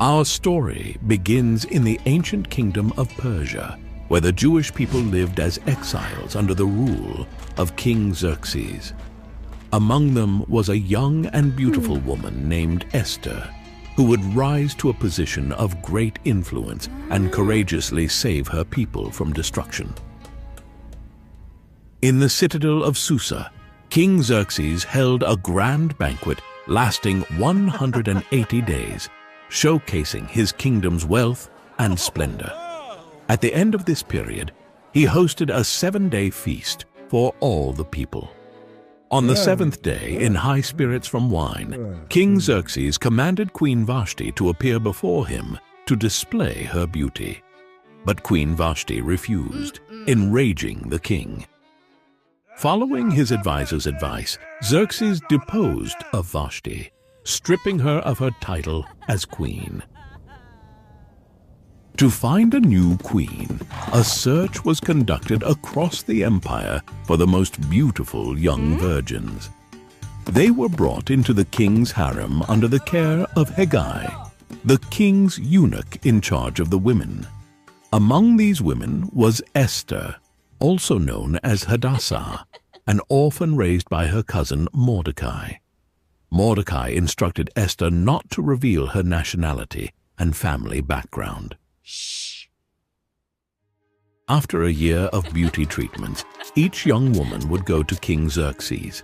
Our story begins in the ancient kingdom of Persia, where the Jewish people lived as exiles under the rule of King Xerxes. Among them was a young and beautiful woman named Esther, who would rise to a position of great influence and courageously save her people from destruction. In the citadel of Susa, King Xerxes held a grand banquet lasting 180 days, showcasing his kingdom's wealth and splendor. At the end of this period, he hosted a 7-day feast for all the people. On the 7th day, in high spirits from wine, King Xerxes commanded Queen Vashti to appear before him to display her beauty. But Queen Vashti refused, enraging the king. Following his advisor's advice, Xerxes deposed of Vashti, stripping her of her title as queen. To find a new queen, a search was conducted across the empire for the most beautiful young virgins. They were brought into the king's harem under the care of Hegai, the king's eunuch in charge of the women. Among these women was Esther, also known as Hadassah, an orphan raised by her cousin Mordecai. Mordecai instructed Esther not to reveal her nationality and family background. Shh. After a year of beauty treatments, each young woman would go to King Xerxes.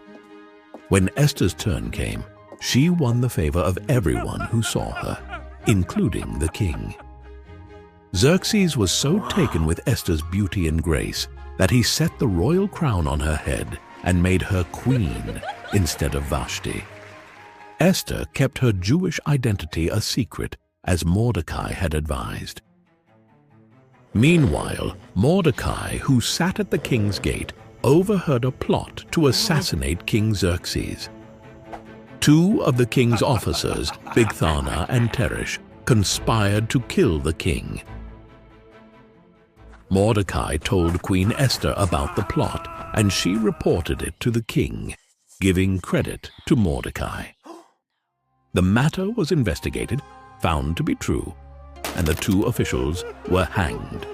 When Esther's turn came, she won the favor of everyone who saw her, including the king. Xerxes was so taken with Esther's beauty and grace that he set the royal crown on her head and made her queen instead of Vashti. Esther kept her Jewish identity a secret, as Mordecai had advised. Meanwhile, Mordecai, who sat at the king's gate, overheard a plot to assassinate King Xerxes. 2 of the king's officers, Bigthana and Teresh, conspired to kill the king. Mordecai told Queen Esther about the plot, and she reported it to the king, giving credit to Mordecai. The matter was investigated, found to be true, and the 2 officials were hanged.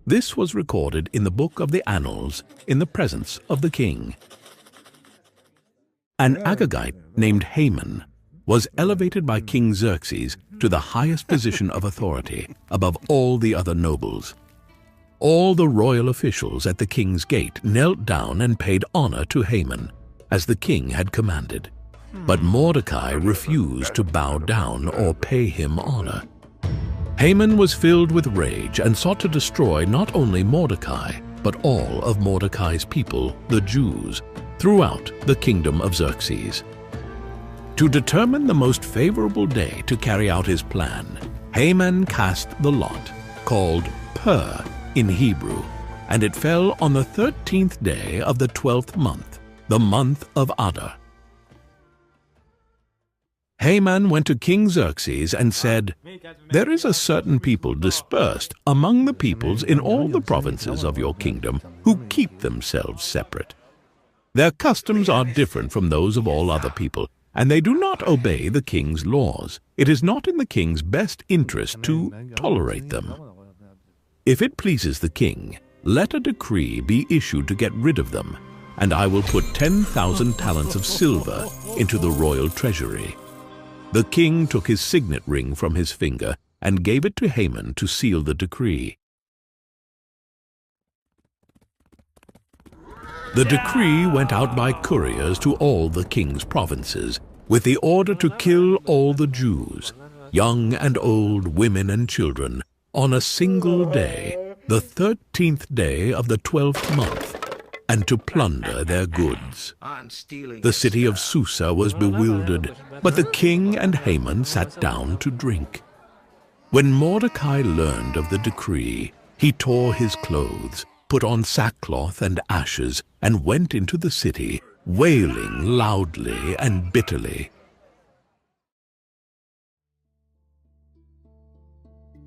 This was recorded in the book of the Annals in the presence of the king. An Agagite named Haman was elevated by King Xerxes to the highest position of authority above all the other nobles. All the royal officials at the king's gate knelt down and paid honor to Haman, as the king had commanded. But Mordecai refused to bow down or pay him honor. Haman was filled with rage and sought to destroy not only Mordecai, but all of Mordecai's people, the Jews, throughout the kingdom of Xerxes. To determine the most favorable day to carry out his plan, Haman cast the lot, called Pur in Hebrew, and it fell on the 13th day of the 12th month, the month of Adar. Haman went to King Xerxes and said, "There is a certain people dispersed among the peoples in all the provinces of your kingdom who keep themselves separate. Their customs are different from those of all other people, and they do not obey the king's laws. It is not in the king's best interest to tolerate them. If it pleases the king, let a decree be issued to get rid of them, and I will put 10,000 talents of silver into the royal treasury." The king took his signet ring from his finger and gave it to Haman to seal the decree. The decree went out by couriers to all the king's provinces, with the order to kill all the Jews, young and old, women and children, on a single day, the 13th day of the 12th month, and to plunder their goods. The city of Susa was bewildered, but the king and Haman sat down to drink. When Mordecai learned of the decree, he tore his clothes, put on sackcloth and ashes, and went into the city, wailing loudly and bitterly.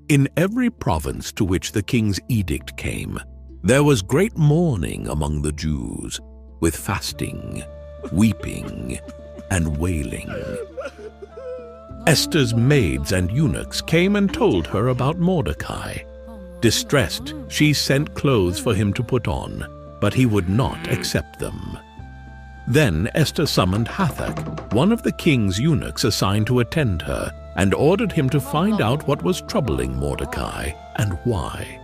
In every province to which the king's edict came, there was great mourning among the Jews, with fasting, weeping, and wailing. Esther's maids and eunuchs came and told her about Mordecai. Distressed, she sent clothes for him to put on, but he would not accept them. Then Esther summoned Hathach, one of the king's eunuchs assigned to attend her, and ordered him to find out what was troubling Mordecai and why.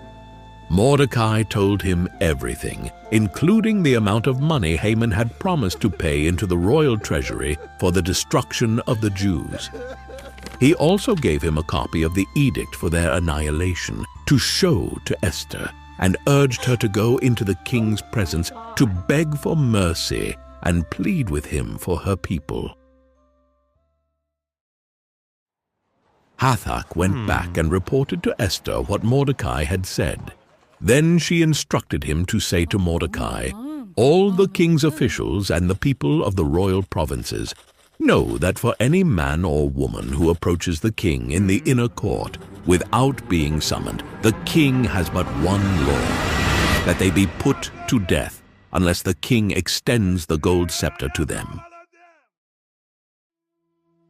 Mordecai told him everything, including the amount of money Haman had promised to pay into the royal treasury for the destruction of the Jews. He also gave him a copy of the edict for their annihilation to show to Esther, and urged her to go into the king's presence to beg for mercy and plead with him for her people. Hathach went back and reported to Esther what Mordecai had said. Then she instructed him to say to Mordecai, "All the king's officials and the people of the royal provinces know that for any man or woman who approaches the king in the inner court without being summoned, the king has but one law, that they be put to death unless the king extends the gold scepter to them."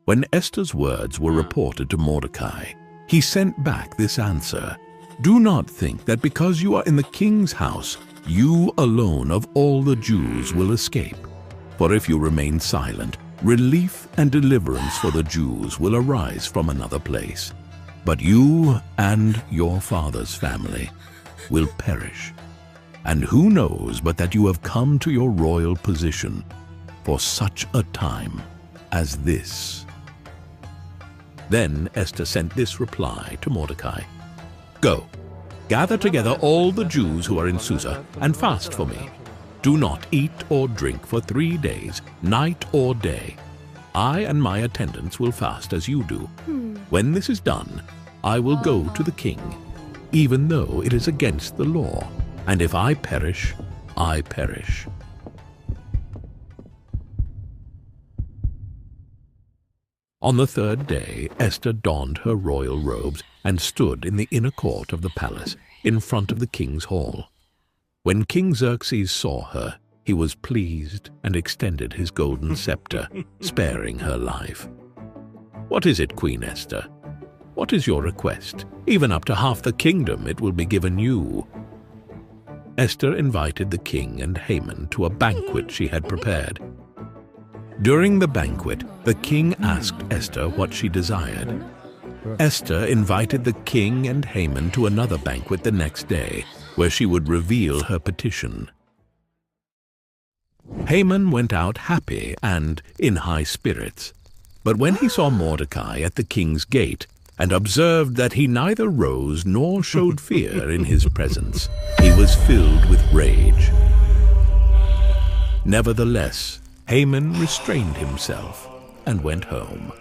When Esther's words were reported to Mordecai, he sent back this answer: "Do not think that because you are in the king's house, you alone of all the Jews will escape. For if you remain silent, relief and deliverance for the Jews will arise from another place. But you and your father's family will perish. And who knows but that you have come to your royal position for such a time as this?" Then Esther sent this reply to Mordecai: "Go, gather together all the Jews who are in Susa and fast for me. Do not eat or drink for 3 days, night or day. I and my attendants will fast as you do. When this is done, I will go to the king, even though it is against the law. And if I perish, I perish." On the 3rd day, Esther donned her royal robes and stood in the inner court of the palace, in front of the king's hall. When King Xerxes saw her, he was pleased and extended his golden scepter, sparing her life. "What is it, Queen Esther? What is your request? Even up to half the kingdom it will be given you." Esther invited the king and Haman to a banquet she had prepared. During the banquet, the king asked Esther what she desired. Esther invited the king and Haman to another banquet the next day, where she would reveal her petition. Haman went out happy and in high spirits, but when he saw Mordecai at the king's gate and observed that he neither rose nor showed fear in his presence, he was filled with rage. Nevertheless, Haman restrained himself and went home.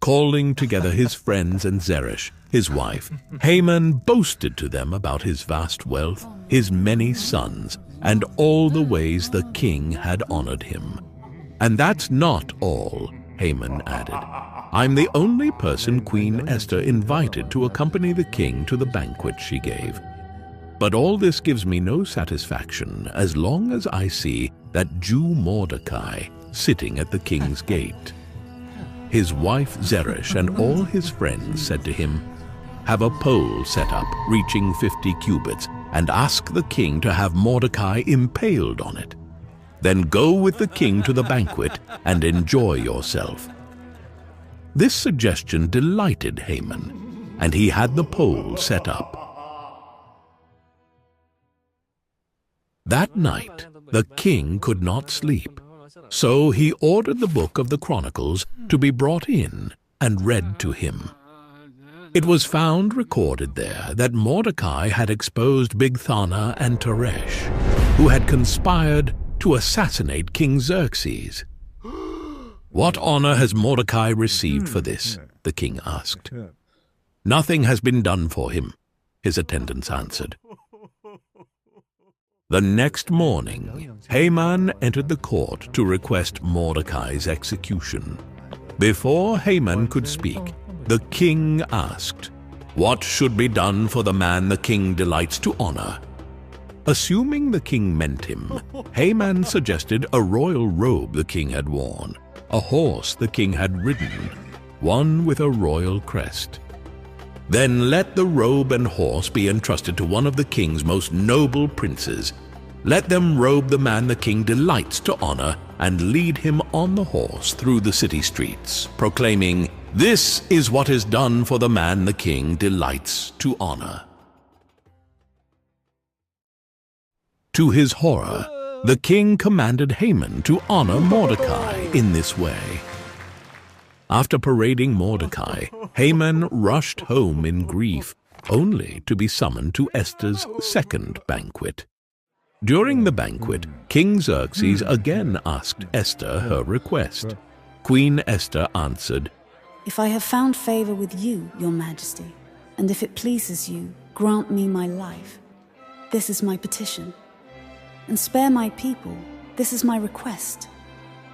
Calling together his friends and Zeresh, his wife, Haman boasted to them about his vast wealth, his many sons, and all the ways the king had honored him. "And that's not all," Haman added. "I'm the only person Queen Esther invited to accompany the king to the banquet she gave. But all this gives me no satisfaction as long as I see that Jew Mordecai sitting at the king's gate." His wife Zeresh and all his friends said to him, "Have a pole set up reaching 50 cubits, and ask the king to have Mordecai impaled on it. Then go with the king to the banquet and enjoy yourself." This suggestion delighted Haman, and he had the pole set up. That night, the king could not sleep, so he ordered the book of the Chronicles to be brought in and read to him. It was found recorded there that Mordecai had exposed Bigthana and Teresh, who had conspired to assassinate King Xerxes. "What honor has Mordecai received for this?" the king asked. "Nothing has been done for him," his attendants answered. The next morning, Haman entered the court to request Mordecai's execution. Before Haman could speak, the king asked, "What should be done for the man the king delights to honor?" Assuming the king meant him, Haman suggested a royal robe the king had worn, a horse the king had ridden, one with a royal crest. Then let the robe and horse be entrusted to one of the king's most noble princes. Let them robe the man the king delights to honor and lead him on the horse through the city streets, proclaiming, "This is what is done for the man the king delights to honor." To his horror, the king commanded Haman to honor Mordecai in this way. After parading Mordecai, Haman rushed home in grief, only to be summoned to Esther's second banquet. During the banquet, King Xerxes again asked Esther her request. Queen Esther answered, "If I have found favor with you, your majesty, and if it pleases you, grant me my life. This is my petition. And spare my people, this is my request.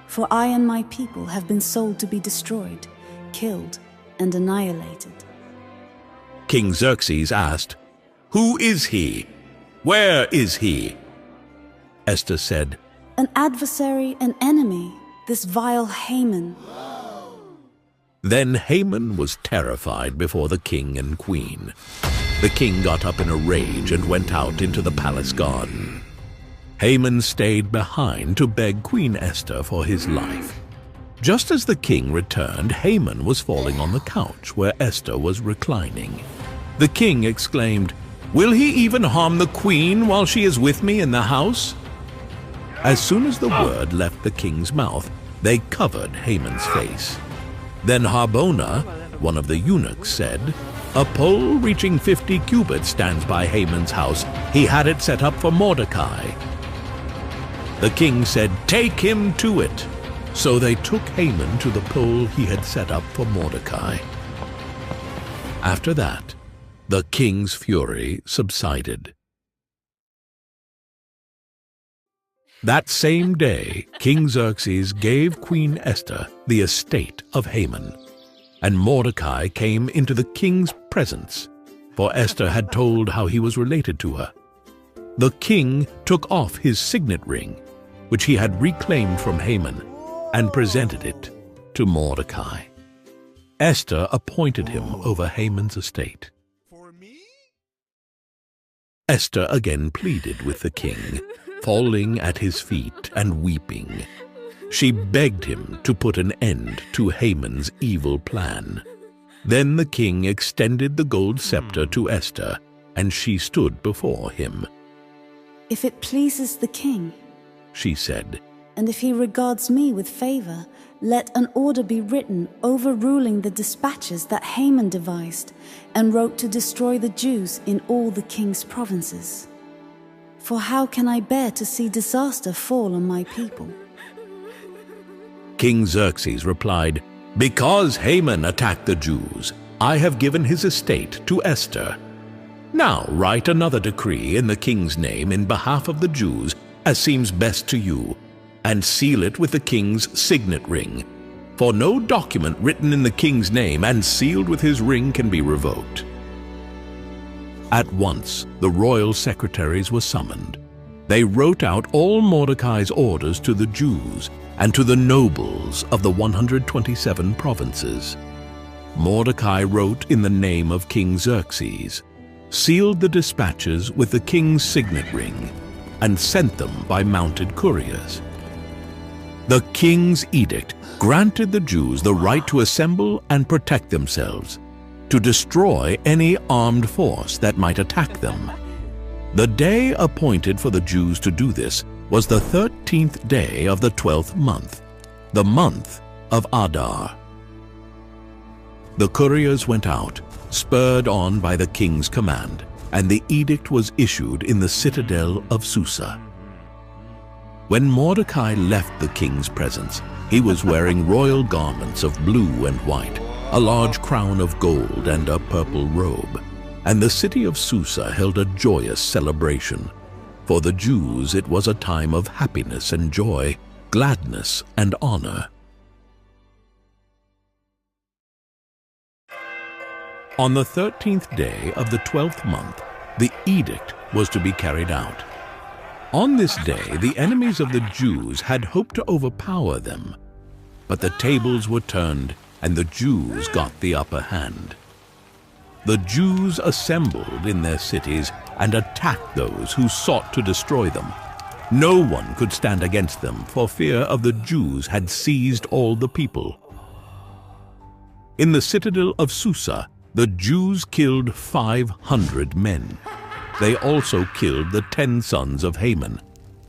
For I and my people have been sold to be destroyed, killed, and annihilated." King Xerxes asked, "Who is he? Where is he?" Esther said, "An adversary, an enemy, this vile Haman." Then Haman was terrified before the king and queen. The king got up in a rage and went out into the palace garden. Haman stayed behind to beg Queen Esther for his life. Just as the king returned, Haman was falling on the couch where Esther was reclining. The king exclaimed, "Will he even harm the queen while she is with me in the house?" As soon as the word left the king's mouth, they covered Haman's face. Then Harbona, one of the eunuchs, said, "A pole reaching 50 cubits stands by Haman's house. He had it set up for Mordecai." The king said, "Take him to it." So they took Haman to the pole he had set up for Mordecai. After that, the king's fury subsided. That same day, King Xerxes gave Queen Esther the estate of Haman, and Mordecai came into the king's presence, for Esther had told how he was related to her. The king took off his signet ring, which he had reclaimed from Haman, and presented it to Mordecai. Esther appointed him over Haman's estate. Esther again pleaded with the king, falling at his feet and weeping. She begged him to put an end to Haman's evil plan. Then the king extended the gold scepter to Esther, and she stood before him. "If it pleases the king," she said, "and if he regards me with favor, let an order be written overruling the dispatches that Haman devised and wrote to destroy the Jews in all the king's provinces. For how can I bear to see disaster fall on my people?" King Xerxes replied, "Because Haman attacked the Jews, I have given his estate to Esther. Now write another decree in the king's name in behalf of the Jews, as seems best to you, and seal it with the king's signet ring. For no document written in the king's name and sealed with his ring can be revoked." At once the royal secretaries were summoned. They wrote out all Mordecai's orders to the Jews and to the nobles of the 127 provinces. Mordecai wrote in the name of King Xerxes, sealed the dispatches with the king's signet ring, and sent them by mounted couriers. The king's edict granted the Jews the right to assemble and protect themselves, to destroy any armed force that might attack them. The day appointed for the Jews to do this was the 13th day of the 12th month, the month of Adar. The couriers went out, spurred on by the king's command, and the edict was issued in the citadel of Susa. When Mordecai left the king's presence, he was wearing royal garments of blue and white, a large crown of gold and a purple robe, and the city of Susa held a joyous celebration. For the Jews it was a time of happiness and joy, gladness and honor. On the 13th day of the 12th month, the edict was to be carried out. On this day, the enemies of the Jews had hoped to overpower them, but the tables were turned and the Jews got the upper hand. The Jews assembled in their cities and attacked those who sought to destroy them. No one could stand against them, for fear of the Jews had seized all the people. In the citadel of Susa, the Jews killed 500 men. They also killed the 10 sons of Haman,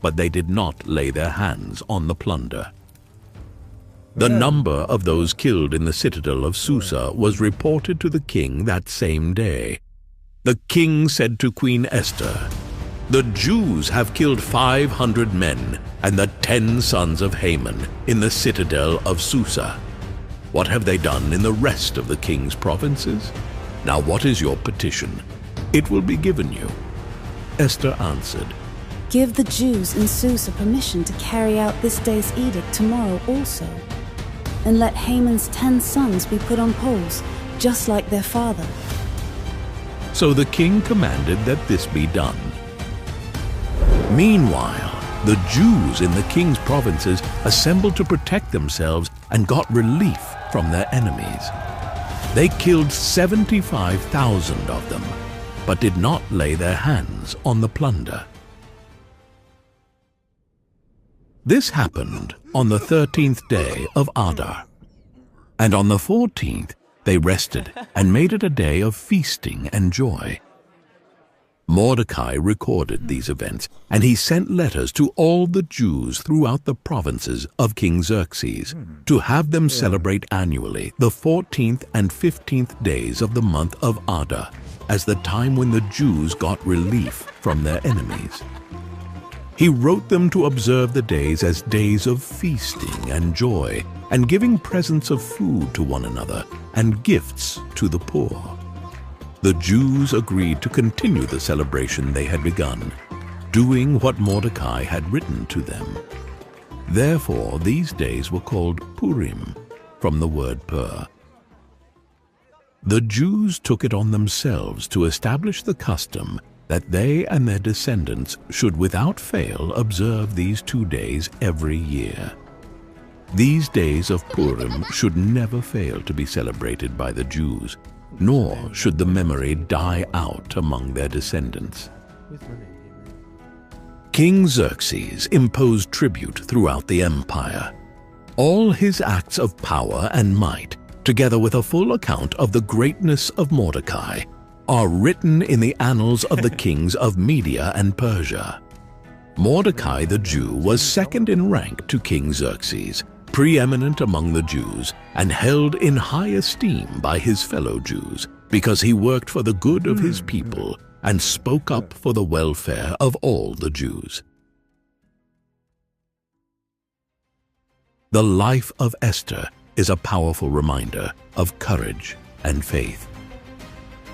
but they did not lay their hands on the plunder. The number of those killed in the citadel of Susa was reported to the king that same day. The king said to Queen Esther, "The Jews have killed 500 men and the 10 sons of Haman in the citadel of Susa. What have they done in the rest of the king's provinces? Now what is your petition? It will be given you." Esther answered, Give the Jews in Susa permission to carry out this day's edict tomorrow also, and let Haman's 10 sons be put on poles, just like their father. So the king commanded that this be done. Meanwhile, the Jews in the king's provinces assembled to protect themselves and got relief from their enemies. They killed 75,000 of them, but did not lay their hands on the plunder. This happened on the 13th day of Adar, and on the 14th they rested and made it a day of feasting and joy. Mordecai recorded these events, and he sent letters to all the Jews throughout the provinces of King Xerxes to have them celebrate annually the 14th and 15th days of the month of Adar as the time when the Jews got relief from their enemies. He wrote them to observe the days as days of feasting and joy, and giving presents of food to one another and gifts to the poor. The Jews agreed to continue the celebration they had begun, doing what Mordecai had written to them. Therefore, these days were called Purim, from the word pur. The Jews took it on themselves to establish the custom that they and their descendants should without fail observe these 2 days every year. These days of Purim should never fail to be celebrated by the Jews, nor should the memory die out among their descendants. King Xerxes imposed tribute throughout the empire. All his acts of power and might, together with a full account of the greatness of Mordecai, are written in the annals of the kings of Media and Persia. Mordecai the Jew was second in rank to King Xerxes, preeminent among the Jews, and held in high esteem by his fellow Jews, because he worked for the good of his people and spoke up for the welfare of all the Jews. The life of Esther is a powerful reminder of courage and faith.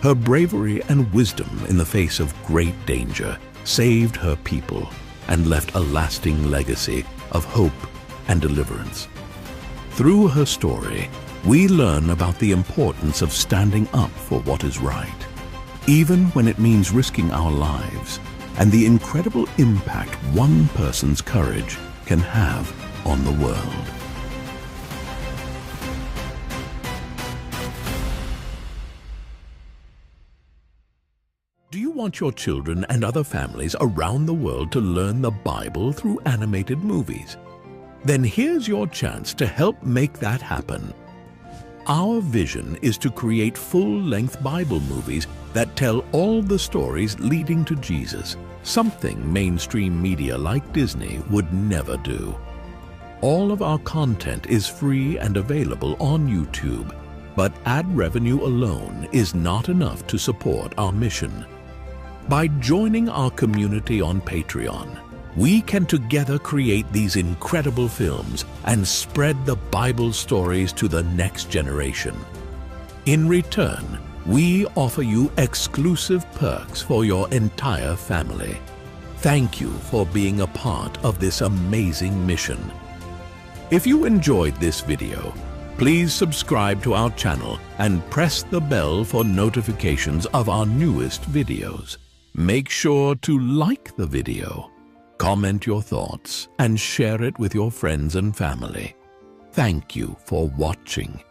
Her bravery and wisdom in the face of great danger saved her people and left a lasting legacy of hope and deliverance. Through her story, we learn about the importance of standing up for what is right, even when it means risking our lives, and the incredible impact one person's courage can have on the world. Do you want your children and other families around the world to learn the Bible through animated movies? Then here's your chance to help make that happen. Our vision is to create full-length Bible movies that tell all the stories leading to Jesus, something mainstream media like Disney would never do. All of our content is free and available on YouTube, but ad revenue alone is not enough to support our mission. By joining our community on Patreon, we can together create these incredible films and spread the Bible stories to the next generation. In return, we offer you exclusive perks for your entire family. Thank you for being a part of this amazing mission. If you enjoyed this video, please subscribe to our channel and press the bell for notifications of our newest videos. Make sure to like the video comment your thoughts, and share it with your friends and family. Thank you for watching.